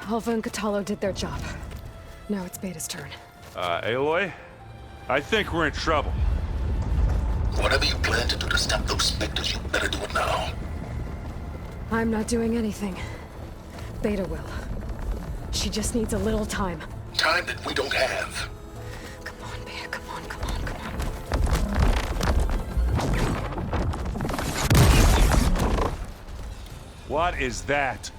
Alpha and Kotallo did their job. Now it's Beta's turn. Aloy? I think we're in trouble. Whatever you plan to do to stop those specters, you better do it now. I'm not doing anything. Beta will. She just needs a little time. Time that we don't have. Come on, Beta, come on, come on, come on. What is that?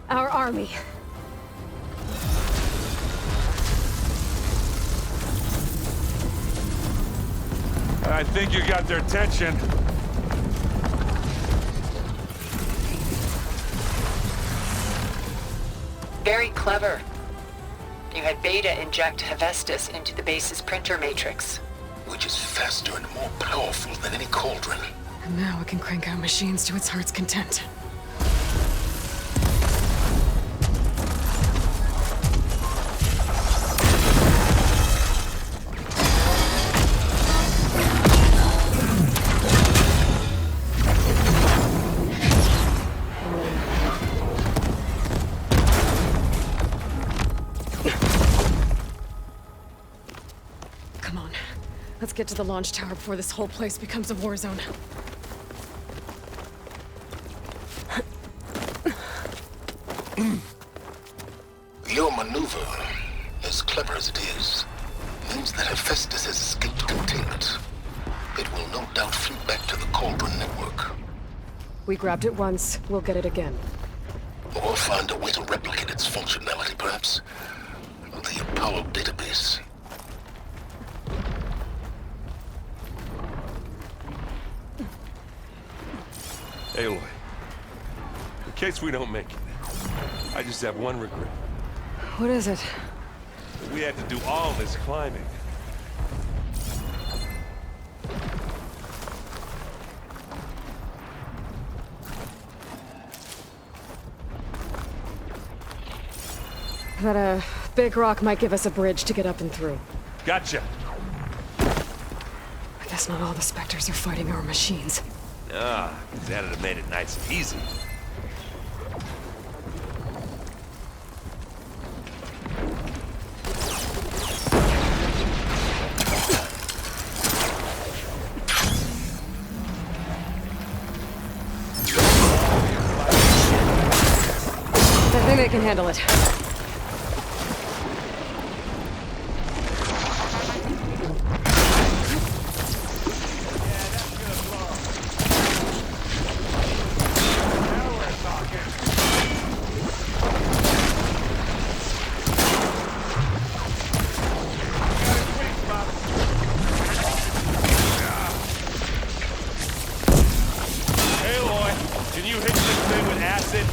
Our army. I think you got their attention. Very clever. You had Beta inject Hephaestus into the base's printer matrix. Which is faster and more powerful than any cauldron. And now it can crank out machines to its heart's content. Let's get to the launch tower before this whole place becomes a war zone. Your maneuver, as clever as it is, means that Hephaestus has escaped containment. It will no doubt flew back to the Cauldron network. We grabbed it once, we'll get it again. Or find a way to replicate its functionality, perhaps. The Apollo database. Aloy, in case we don't make it, I just have one regret. What is it? We had to do all this climbing. That, big rock might give us a bridge to get up and through. Gotcha. I guess not all the Spectres are fighting our machines. Ah, that'd have made it nice and easy. I think they can handle it. Can you hit this thing with acid?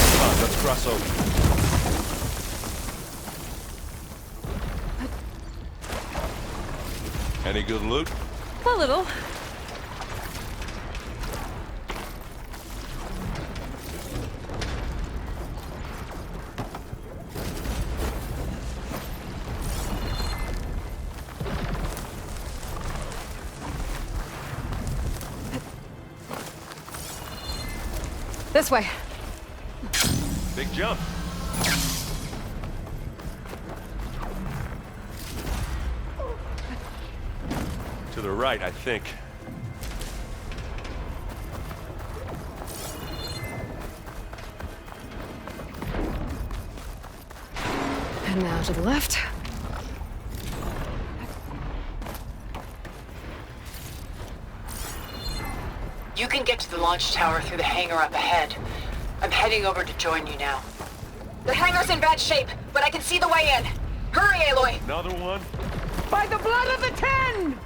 Come on, let's cross over. Any good loot? A little. This way. Big jump. To the right, I think. And now to the left. You can get to the launch tower through the hangar up ahead. I'm heading over to join you now. The hangar's in bad shape, but I can see the way in. Hurry, Aloy! Another one? By the blood of the Ten!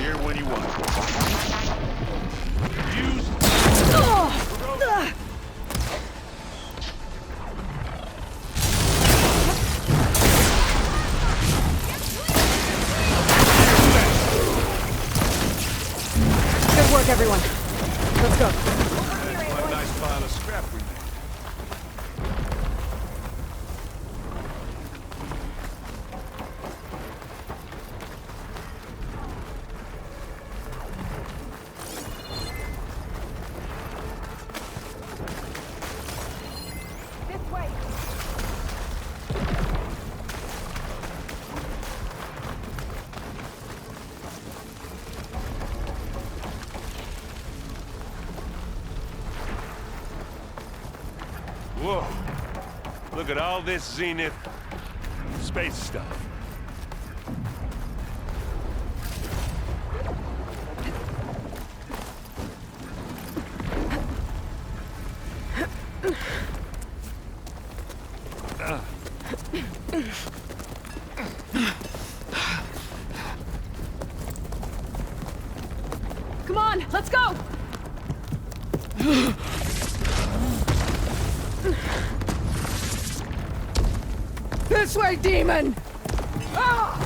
Here when you want. Use. work, everyone. Let's go. That's what a nice pile of scrap we made. Whoa. Look at all this Zenith space stuff. Come on, let's go! This way, demon! Ah!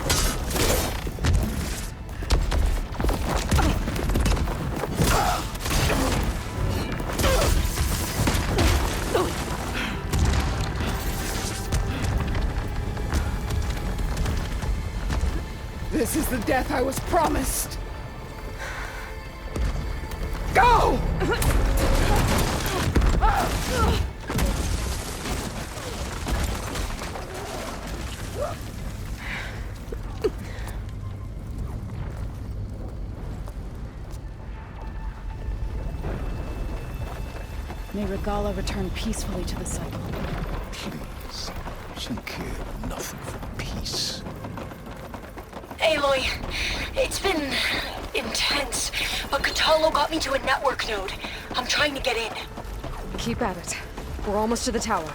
This is the death I was promised. Go! May Regala return peacefully to the cycle. Please. She cared nothing for peace. Aloy, it's been intense, but Kotallo got me to a network node. I'm trying to get in. Keep at it. We're almost to the tower.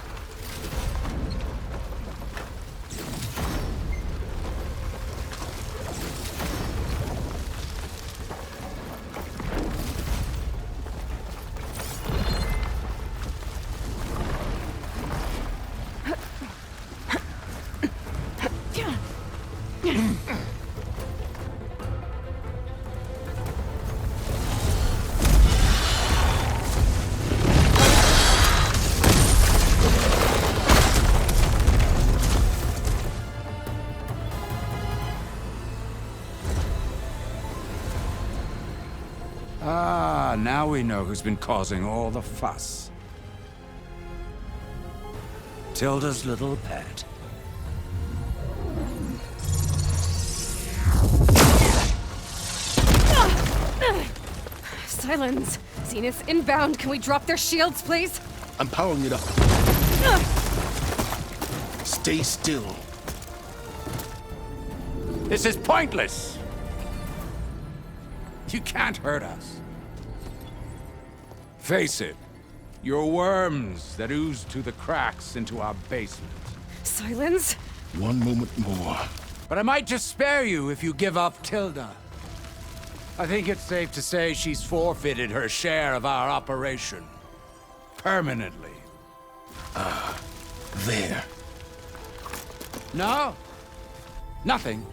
Ah, now we know who's been causing all the fuss. Tilda's little pet. Silence! Zenith's inbound. Can we drop their shields, please? I'm powering it up. Stay still. This is pointless! You can't hurt us. Face it, you're worms that ooze to the cracks into our basement. Silence? One moment more. But I might just spare you if you give up Tilda. I think it's safe to say she's forfeited her share of our operation. Permanently. There. No? Nothing?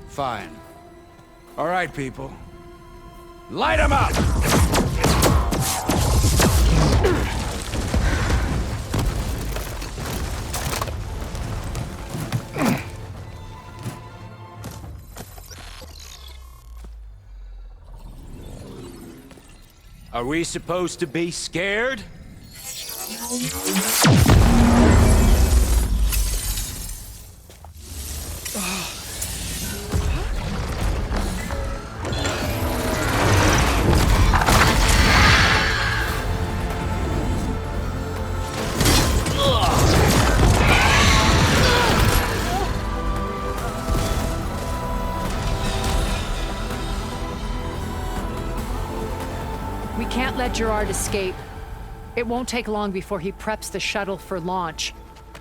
Fine. All right, people. Light 'em up! Are we supposed to be scared? We can't let Gerard escape. It won't take long before he preps the shuttle for launch.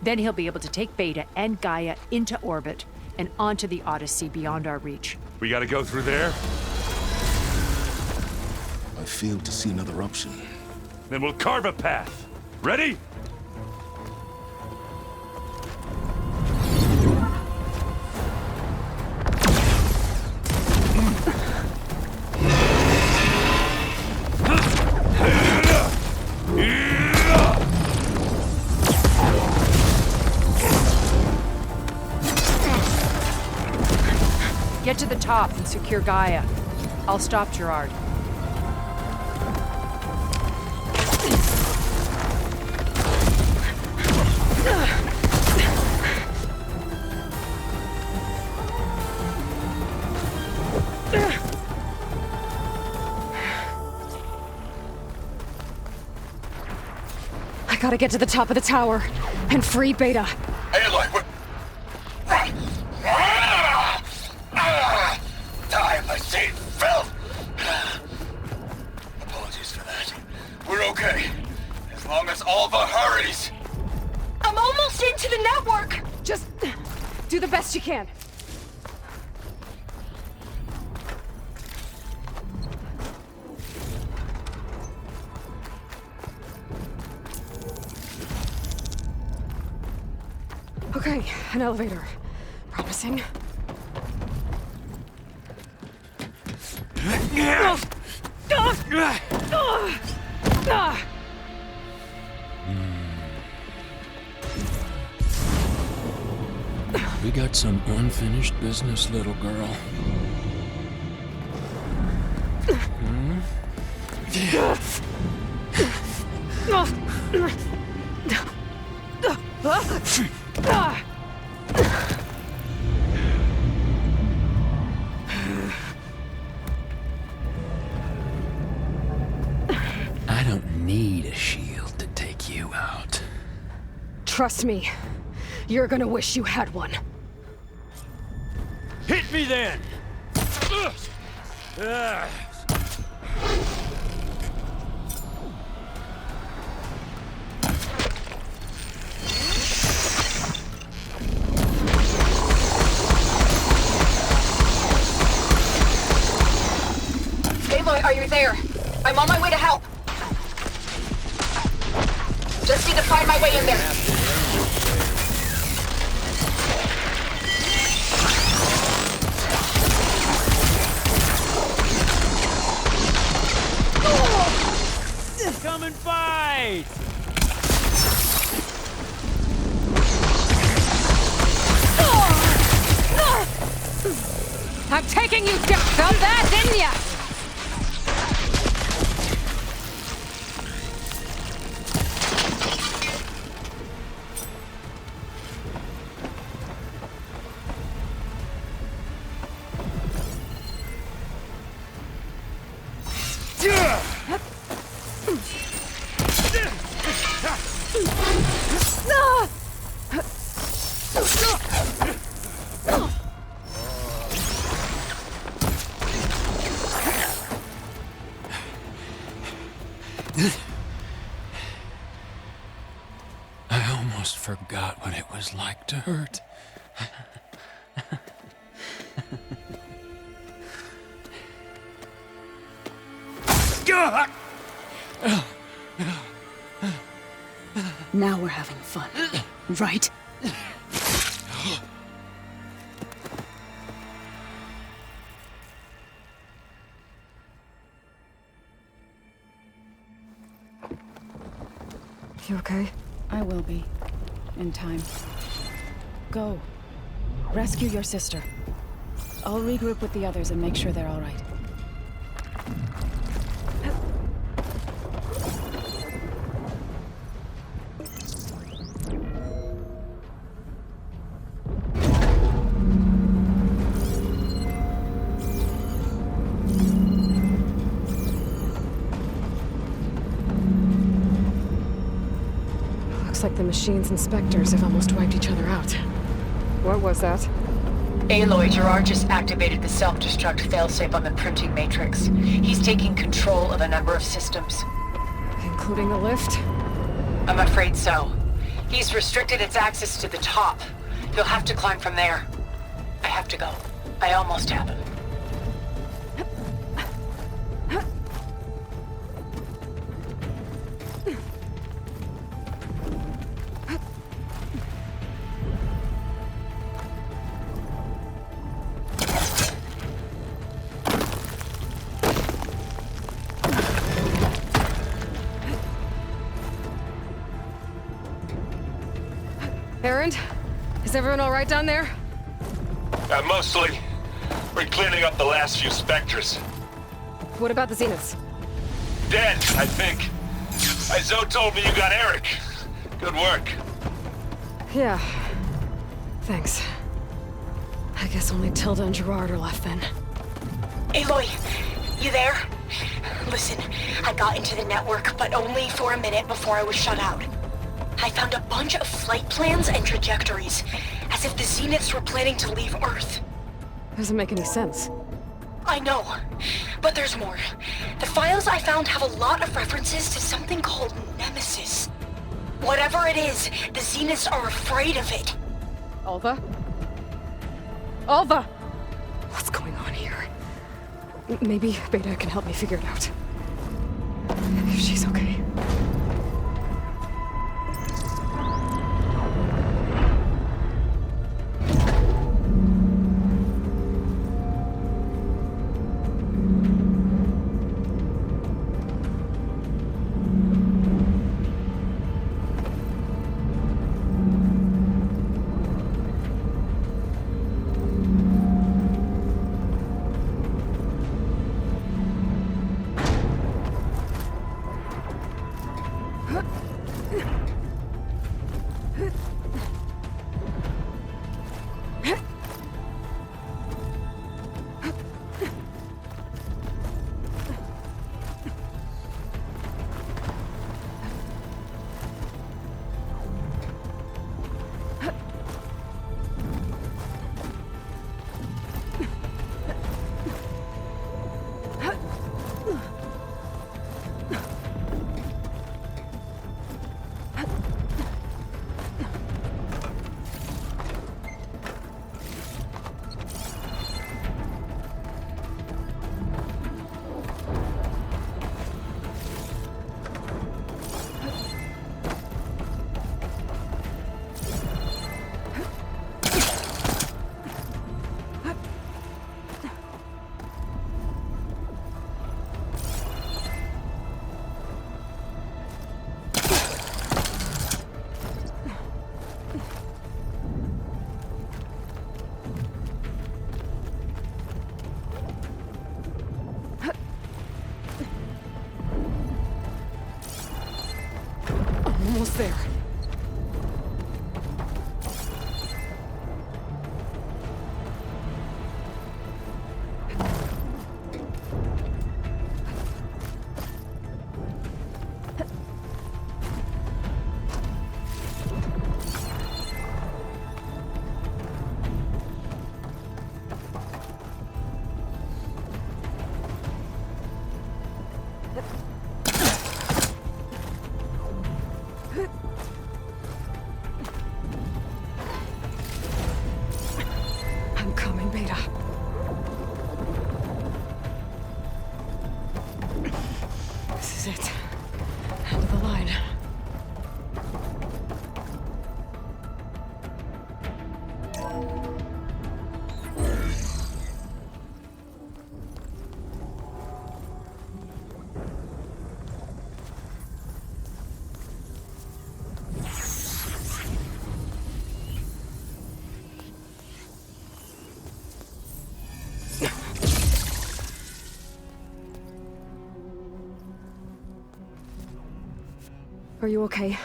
Then he'll be able to take Beta and Gaia into orbit and onto the Odyssey beyond our reach. We gotta go through there? I fail to see another option. Then we'll carve a path. Ready? Get to the top and secure Gaia. I'll stop Gerard. I gotta get to the top of the tower and free Beta. Aloy, we're... Time, I say, fell. Apologies for that. We're okay. As long as Alva hurries. I'm almost into the network! Just do the best you can. Okay, an elevator. Promising. We got some unfinished business, little girl. I don't need a shield to take you out. Trust me, you're gonna wish you had one. Hit me then! Aloy, are you there? I'm on my way to help. Just need to find my way in there. Come and fight! I'm taking you down! Felt that, didn't ya? I almost forgot what it was like to hurt. Now we're having fun, right? You okay? I will be. In time. Go. Rescue your sister. I'll regroup with the others and make sure they're all right. Looks like the machine's inspectors have almost wiped each other out. What was that? Aloy, Gerard just activated the self-destruct failsafe on the printing matrix. He's taking control of a number of systems. Including the lift? I'm afraid so. He's restricted its access to the top. You'll have to climb from there. I have to go. I almost have him. Erend? Is everyone all right down there? Mostly. We're cleaning up the last few Spectres. What about the Zeniths? Dead, I think. Izo told me you got Eric. Good work. Yeah. Thanks. I guess only Tilda and Gerard are left then. Aloy, you there? Listen, I got into the network, but only for a minute before I was shut out. I found a bunch of flight plans and trajectories, as if the Zeniths were planning to leave Earth. Doesn't make any sense. I know, but there's more. The files I found have a lot of references to something called Nemesis. Whatever it is, the Zeniths are afraid of it. Alva? Alva! What's going on here? Maybe Beta can help me figure it out. If she's okay. Almost there. Are you okay?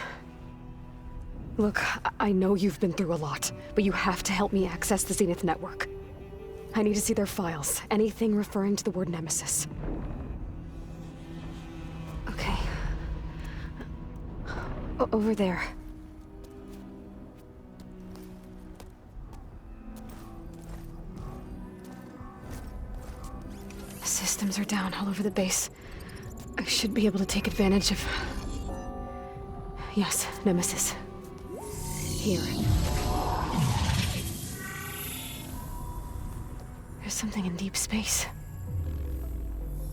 Look, I know you've been through a lot, but you have to help me access the Zenith network. I need to see their files, anything referring to the word Nemesis. Okay. Over there. Systems are down all over the base. I should be able to take advantage of... Yes, Nemesis. Here. There's something in deep space.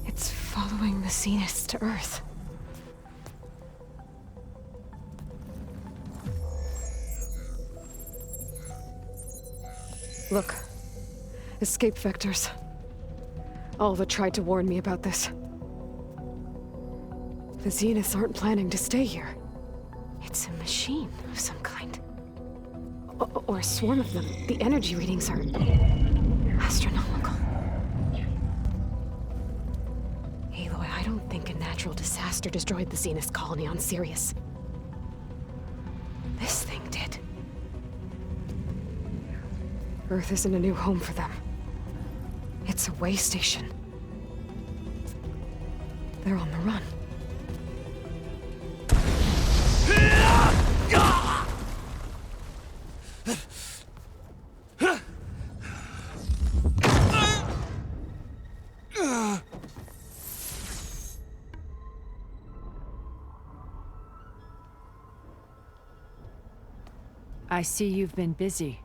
It's following the Zeniths to Earth. Look. Escape vectors. Alva tried to warn me about this. The Zeniths aren't planning to stay here. It's a machine of some kind. Or a swarm of them. The energy readings are astronomical. think a natural disaster destroyed the Zenith colony on Sirius. This thing did. Earth isn't a new home for them. It's a way station. They're on the run. I see you've been busy.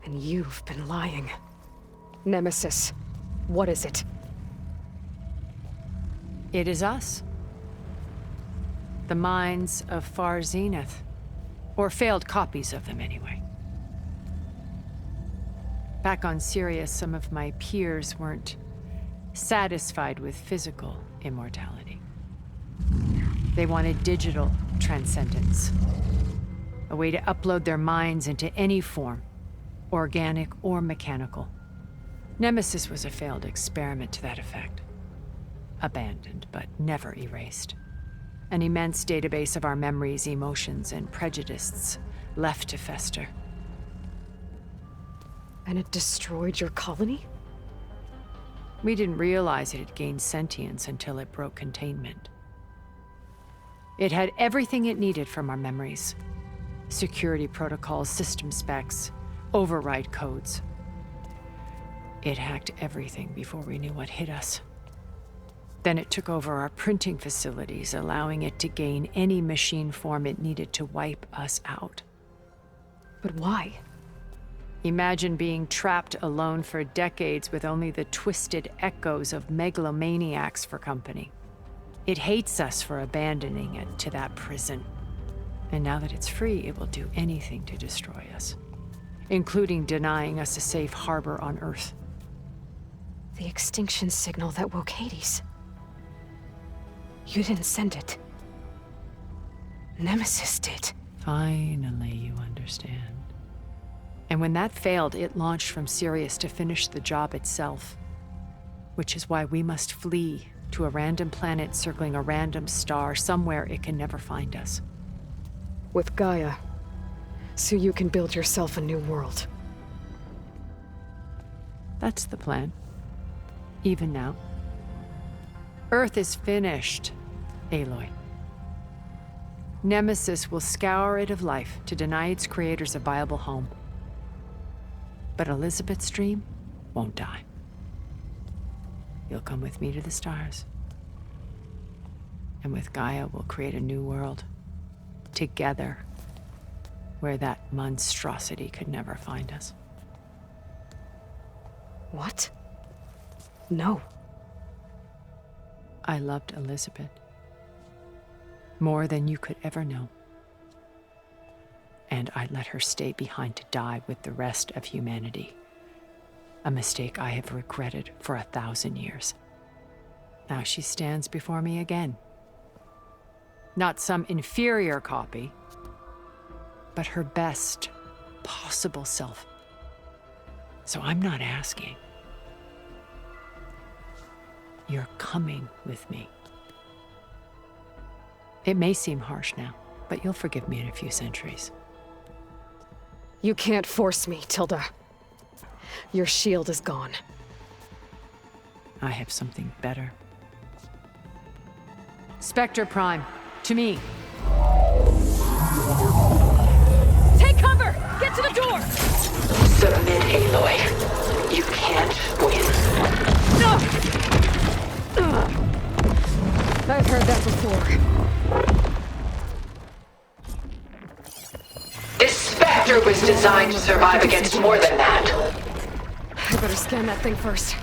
And you've been lying. Nemesis, what is it? It is us. The minds of Far Zenith. Or failed copies of them, anyway. Back on Sirius, some of my peers weren't satisfied with physical immortality. They wanted digital transcendence. A way to upload their minds into any form, organic or mechanical. Nemesis was a failed experiment to that effect. Abandoned, but never erased. An immense database of our memories, emotions, and prejudices left to fester. And it destroyed your colony? We didn't realize it had gained sentience until it broke containment. It had everything it needed from our memories. Security protocols, system specs, override codes. It hacked everything before we knew what hit us. Then it took over our printing facilities, allowing it to gain any machine form it needed to wipe us out. But why? Imagine being trapped alone for decades with only the twisted echoes of megalomaniacs for company. It hates us for abandoning it to that prison. And now that it's free, it will do anything to destroy us, including denying us a safe harbor on Earth. The extinction signal that woke Hades. You didn't send it. Nemesis did. Finally, you understand. And when that failed, it launched from Sirius to finish the job itself. Which is why we must flee to a random planet circling a random star, somewhere it can never find us. With Gaia, so you can build yourself a new world. That's the plan. Even now. Earth is finished, Aloy. Nemesis will scour it of life to deny its creators a viable home. But Elizabeth's dream won't die. You'll come with me to the stars. And with Gaia, we'll create a new world. Together, where that monstrosity could never find us. What? No. I loved Elizabeth. More than you could ever know. And I let her stay behind to die with the rest of humanity. A mistake I have regretted for 1,000 years. Now she stands before me again. Not some inferior copy, but her best possible self. So I'm not asking. You're coming with me. It may seem harsh now, but you'll forgive me in a few centuries. You can't force me, Tilda. Your shield is gone. I have something better. Spectre Prime, to me. Take cover! Get to the door! Submit, Aloy. You can't win. I've heard that before. This Spectre was designed to survive against more than that. I better scan that thing first.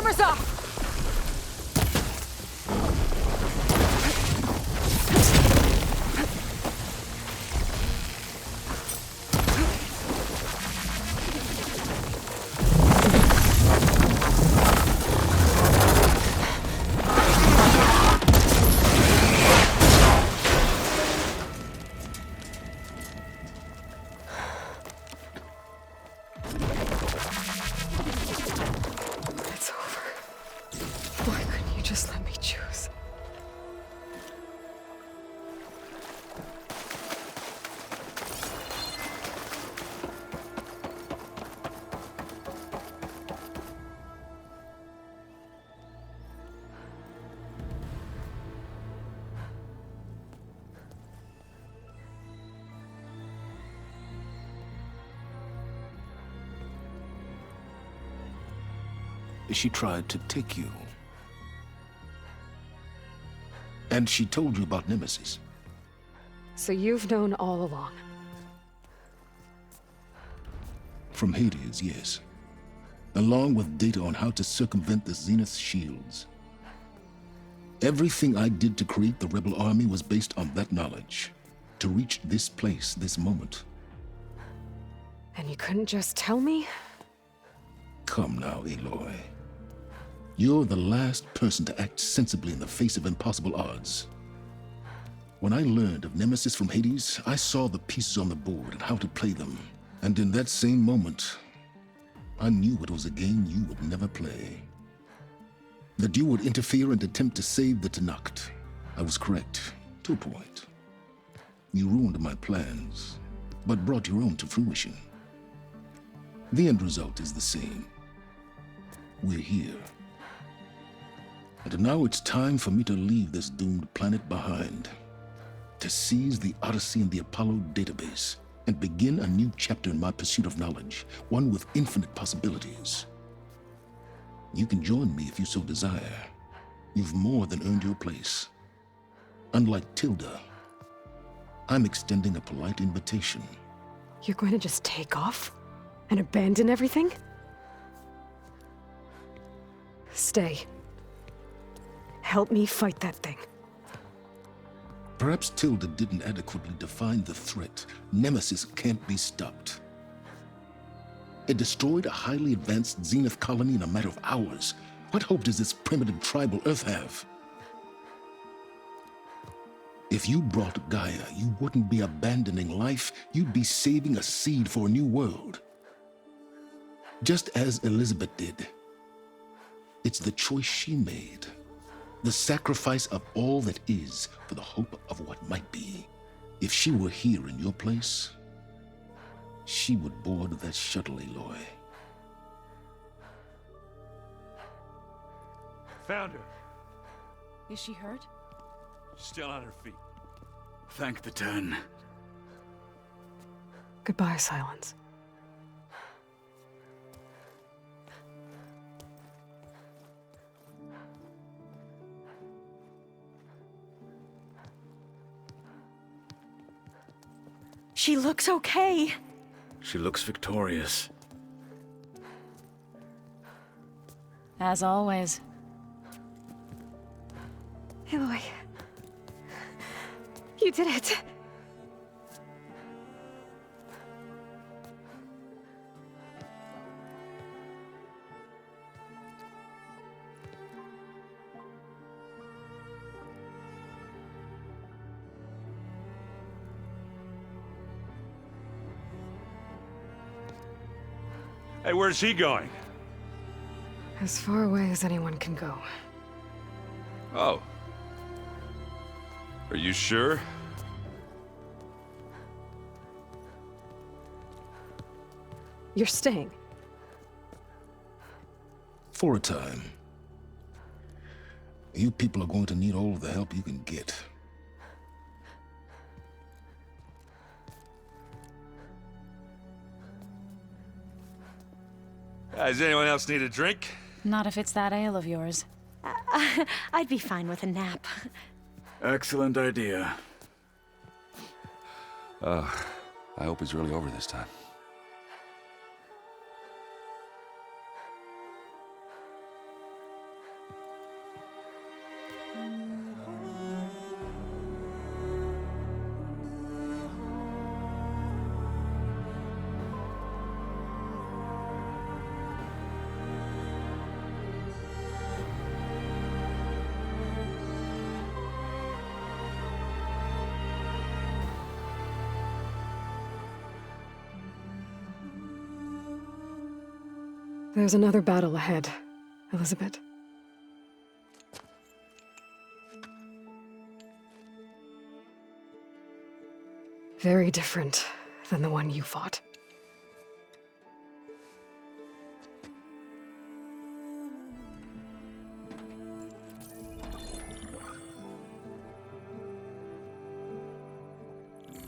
camera's off! It's over. Why couldn't you just let me choose? She tried to take you. And she told you about Nemesis. So you've known all along. From Hades, yes. Along with data on how to circumvent the Zenith shields. Everything I did to create the Rebel Army was based on that knowledge. To reach this place, this moment. And you couldn't just tell me? Come now, Aloy. You're the last person to act sensibly in the face of impossible odds. When I learned of Nemesis from Hades, I saw the pieces on the board and how to play them. And in that same moment, I knew it was a game you would never play. That you would interfere and attempt to save the Tenakth. I was correct, to a point. You ruined my plans, but brought your own to fruition. The end result is the same. We're here. And now it's time for me to leave this doomed planet behind. To seize the Odyssey and the Apollo database, and begin a new chapter in my pursuit of knowledge, one with infinite possibilities. You can join me if you so desire. You've more than earned your place. Unlike Tilda, I'm extending a polite invitation. You're going to just take off? And abandon everything? Stay. Help me fight that thing. Perhaps Tilda didn't adequately define the threat. Nemesis can't be stopped. It destroyed a highly advanced Zenith colony in a matter of hours. What hope does this primitive tribal Earth have? If you brought Gaia, you wouldn't be abandoning life, you'd be saving a seed for a new world. Just as Elizabeth did. It's the choice she made. The sacrifice of all that is for the hope of what might be. If she were here in your place, she would board that shuttle, Aloy. Found her. Is she hurt? Still on her feet. Thank the Ten. Goodbye, Silence. She looks okay. She looks victorious. As always. Aloy. You did it. Hey, where's he going? As far away as anyone can go. Oh. Are you sure? You're staying. For a time. You people are going to need all of the help you can get. Does anyone else need a drink? Not if it's that ale of yours. I'd be fine with a nap. Excellent idea. I hope it's really over this time. There's another battle ahead, Elizabeth. Very different than the one you fought.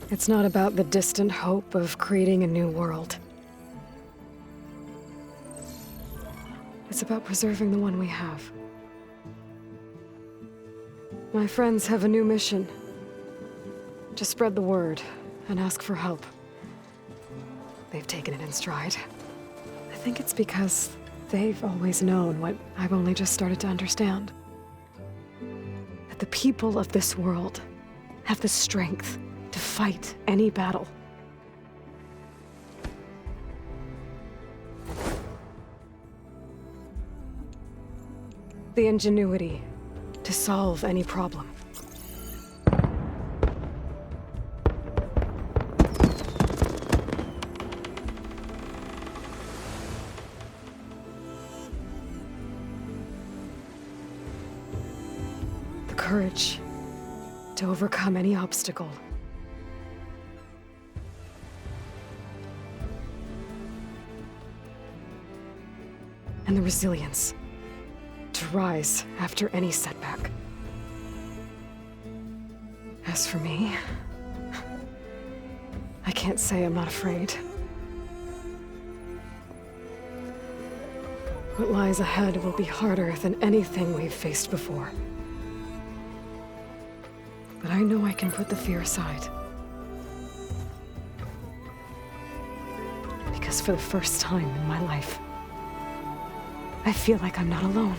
It's not about the distant hope of creating a new world. It's about preserving the one we have. My friends have a new mission. To spread the word and ask for help. They've taken it in stride. I think it's because they've always known what I've only just started to understand. That the people of this world have the strength to fight any battle. The ingenuity to solve any problem. The courage to overcome any obstacle. And the resilience to rise after any setback. As for me, I can't say I'm not afraid. What lies ahead will be harder than anything we've faced before. But I know I can put the fear aside. Because for the first time in my life, I feel like I'm not alone.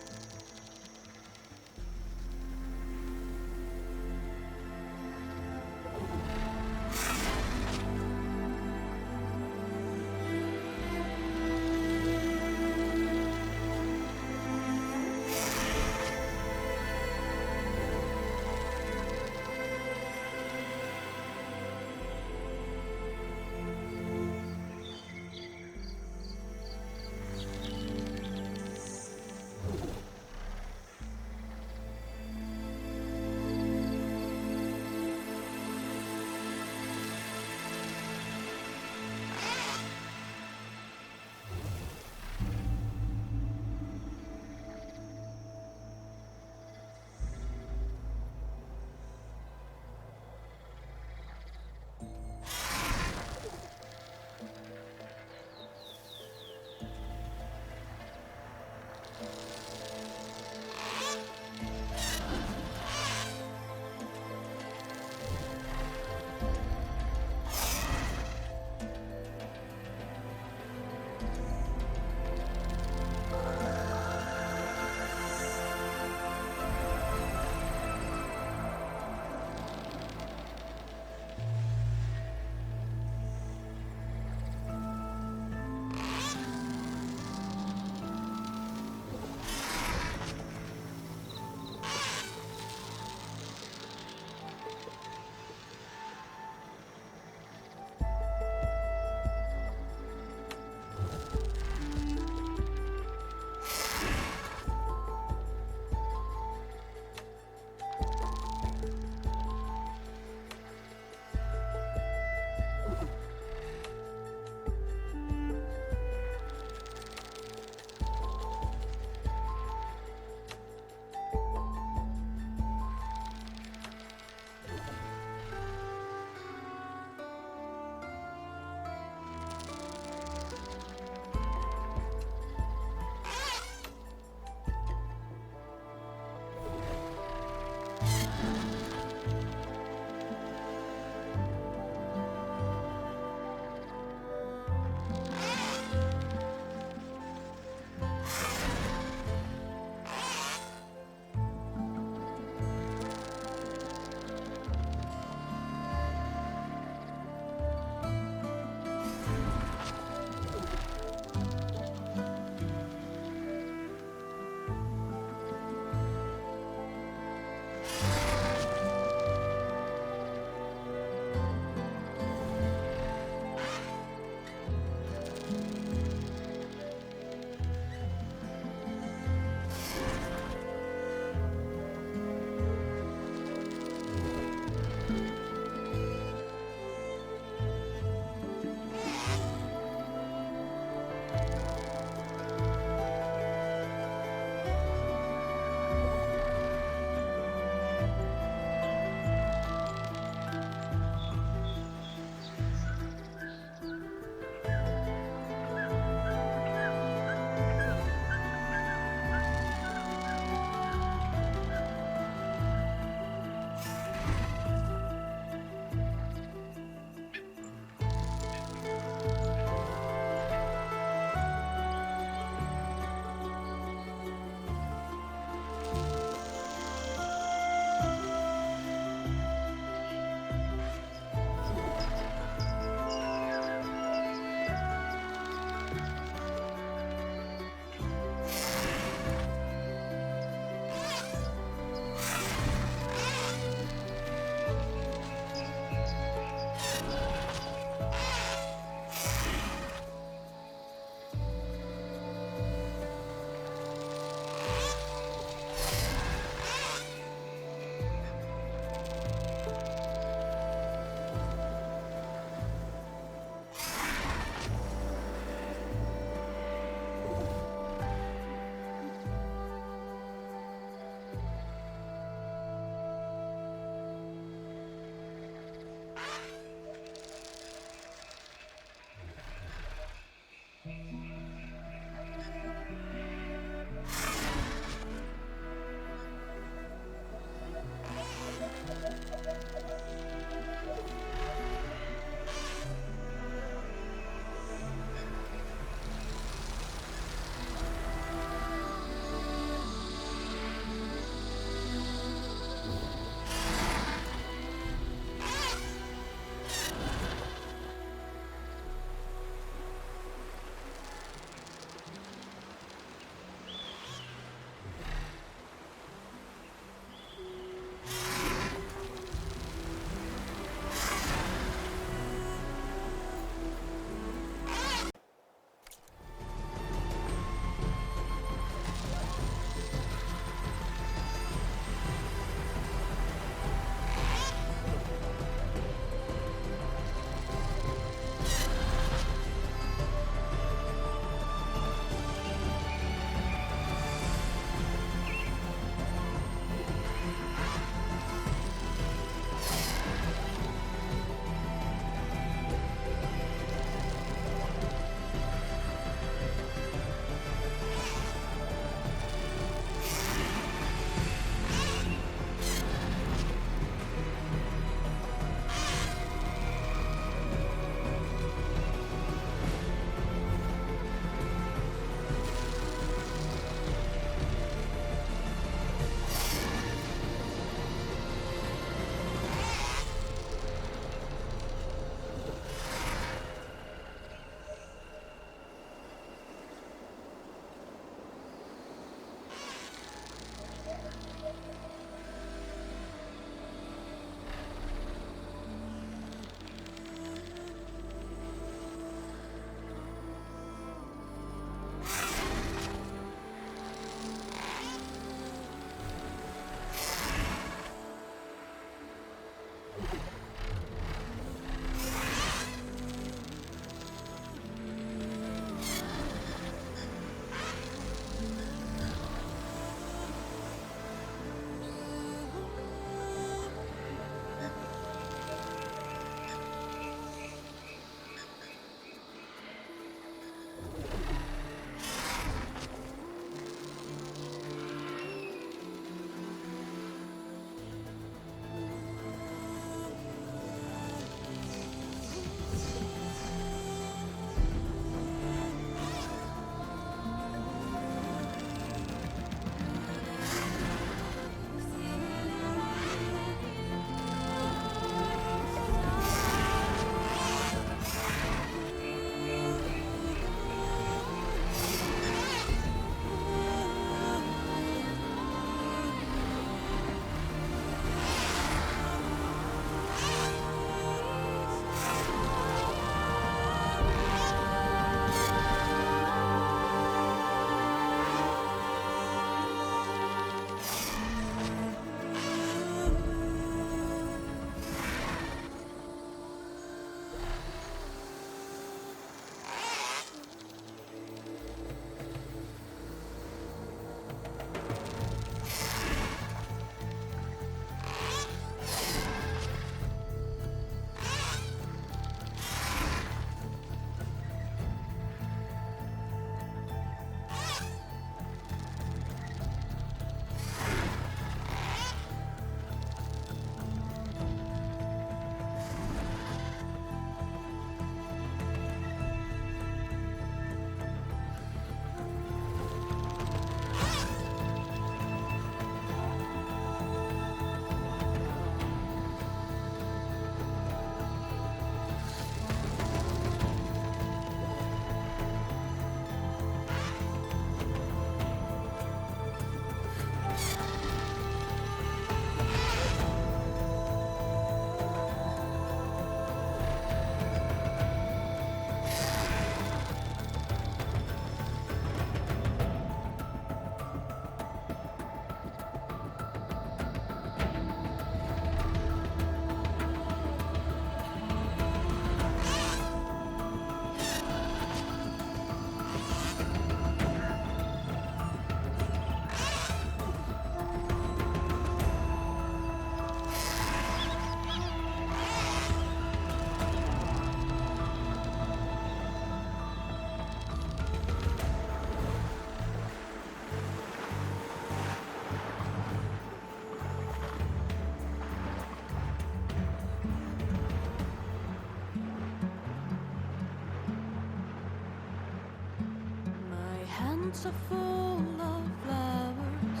hands are full of flowers,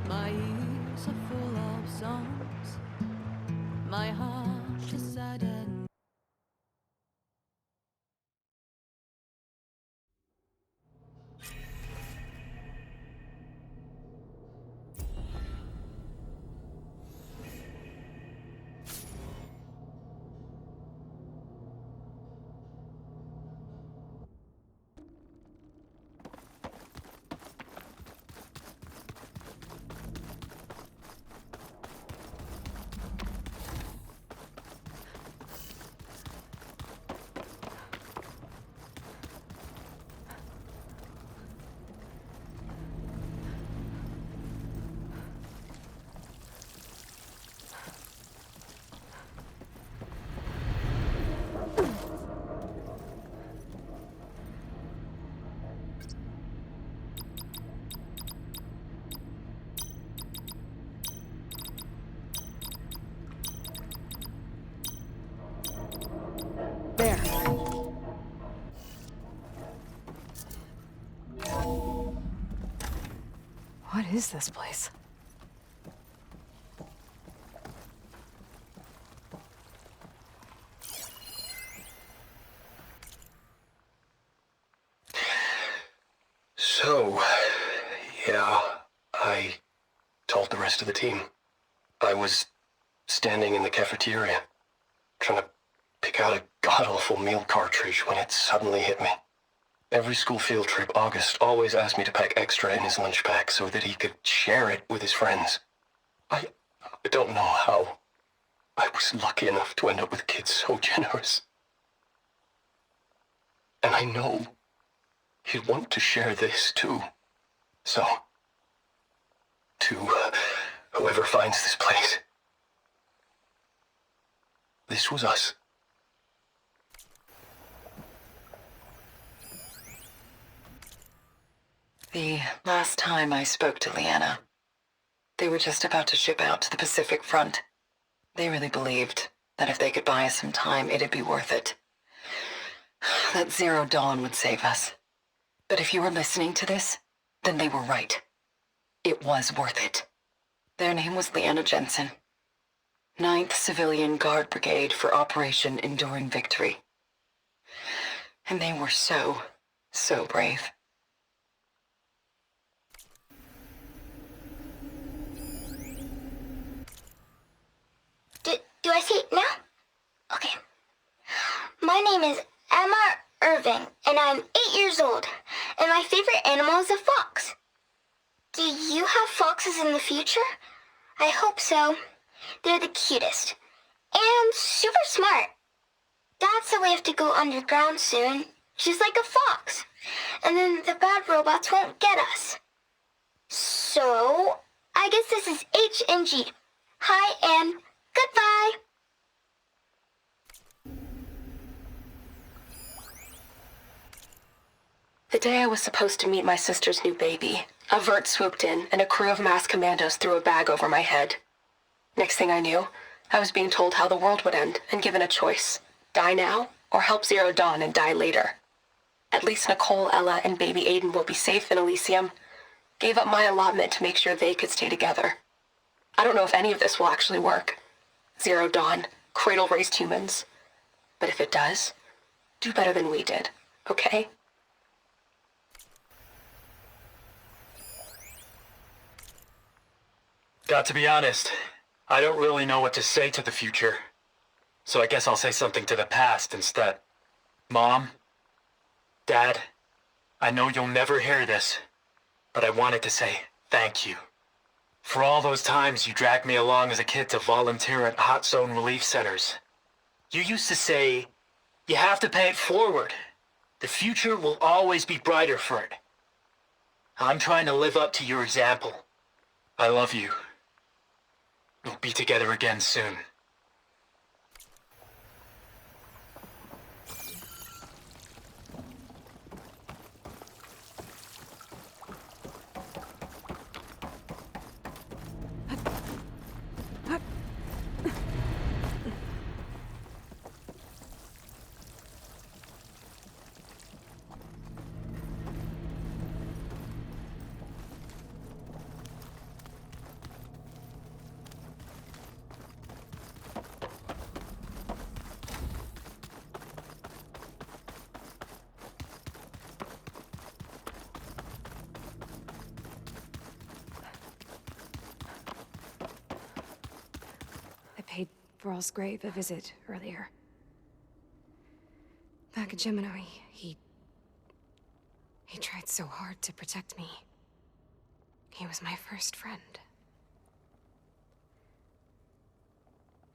my ears are full of songs, my heart is sad and there. What is this place? So, yeah, I told the rest of the team. I was standing in the cafeteria, trying to pick out a god-awful meal cartridge when it suddenly hit me. Every school field trip, August always asked me to pack extra in his lunch pack so that he could share it with his friends. I don't know how. I was lucky enough to end up with kids so generous. And I know he'd want to share this too. So, to whoever finds this place, this was us. The last time I spoke to Leanna, they were just about to ship out to the Pacific Front. They really believed that if they could buy us some time, it'd be worth it. That Zero Dawn would save us. But if you were listening to this, then they were right. It was worth it. Their name was Leanna Jensen. 9th Civilian Guard Brigade for Operation Enduring Victory. And they were so brave. Do I see it now? Okay. My name is Emma Irving, and I'm 8 years old, and my favorite animal is a fox. Do you have foxes in the future? I hope so. They're the cutest. And super smart. Dad said we have to go underground soon, just like a fox. And then the bad robots won't get us. So, I guess this is H and G. Hi and goodbye. The day I was supposed to meet my sister's new baby, a vert swooped in and a crew of masked commandos threw a bag over my head. Next thing I knew, I was being told how the world would end and given a choice. Die now or help Zero Dawn and die later. At least Nicole, Ella, and baby Aiden will be safe in Elysium. Gave up my allotment to make sure they could stay together. I don't know if any of this will actually work. Zero Dawn, cradle-raised humans. But if it does, do better than we did, okay? Got to be honest, I don't really know what to say to the future. So I guess I'll say something to the past instead. Mom, Dad, I know you'll never hear this, but I wanted to say thank you. For all those times you dragged me along as a kid to volunteer at hot zone relief centers. You used to say, you have to pay it forward. The future will always be brighter for it. I'm trying to live up to your example. I love you. We'll be together again soon. Varl's grave a visit earlier. Back at Gemini, he tried so hard to protect me. He was my first friend.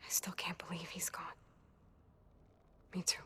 I still can't believe he's gone. Me too.